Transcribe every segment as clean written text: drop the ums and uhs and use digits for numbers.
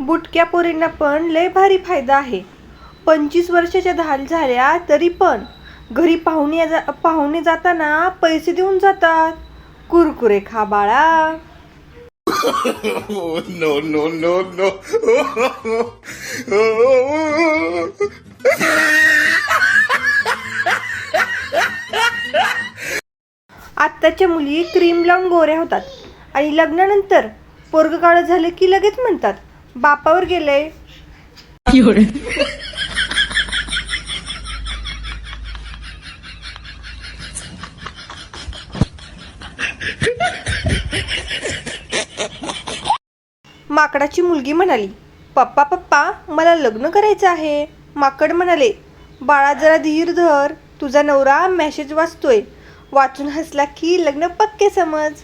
बुटक्या पोरींना पण लय भारी फायदा आहे. 25 वर्षाच्या झाल्या तरी पण घरी पाहुणे जाताना पैसे देऊन जातात. कुरकुरे खा बाळा. No, no, no, no. आत्ताच्या मुली क्रीम लावून गोऱ्या होतात आणि लग्नानंतर पोरगं काळं झालं की लगेच म्हणतात बापावर गेलंय. माकडाची मुलगी म्हणाली, पप्पा पप्पा मला लग्न करायचं आहे. माकड म्हणाले, बाळा जरा धीर धर, तुझा नवरा मेसेज वाचतोय. वाचून हसला की लग्न पक्के समज.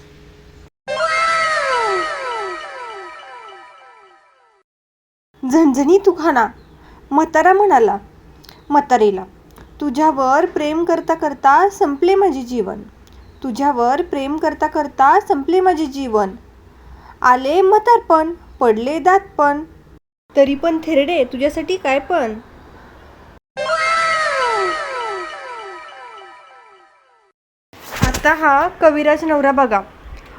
झणझणी तुखाना. म्हातारा म्हणाला म्हातारीला, तुझ्यावर प्रेम करता करता संपले माझे जीवन. तुझ्यावर प्रेम करता करता संपले माझे जीवन. आले म्हातारपण, पडले दातपण, तरी पण थेरडे तुझ्यासाठी काय पण. आता हा कविराज नवरा बघा.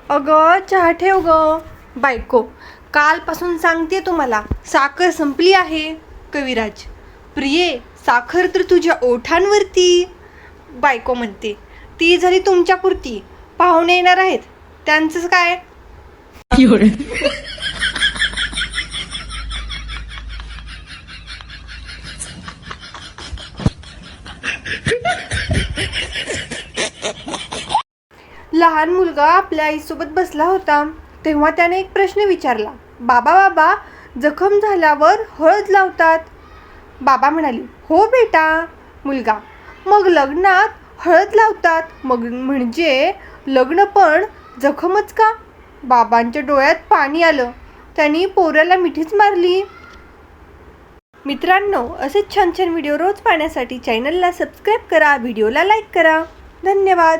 अगं चहा ठेव ग. बायको, कालपासून सांगते तुम्हाला साखर संपली आहे. कविराज, प्रिये साखर तर तुझ्या ओठांवरती. बायको म्हणते, ती झाली तुमच्यापुरती, पाहुणे येणार आहेत त्यांचंच काय. लहान मुलगा आपल्या आईसोबत बसला होता तेव्हा त्याने एक प्रश्न विचारला, बाबा बाबा जखम झाल्यावर हळद लावतात. बाबा म्हणाले, हो बेटा. मुलगा, मग लग्नात हळद लावतात मग म्हणजे लग्न पण जखमच का. बाबांच्या डोळ्यात पाणी आलं. त्यांनी पोराला मिठीच मारली. मित्रांनो, असेच छान छान व्हिडिओ रोज पाहण्यासाठी चॅनलला सबस्क्राईब करा, व्हिडिओला लाईक करा. धन्यवाद.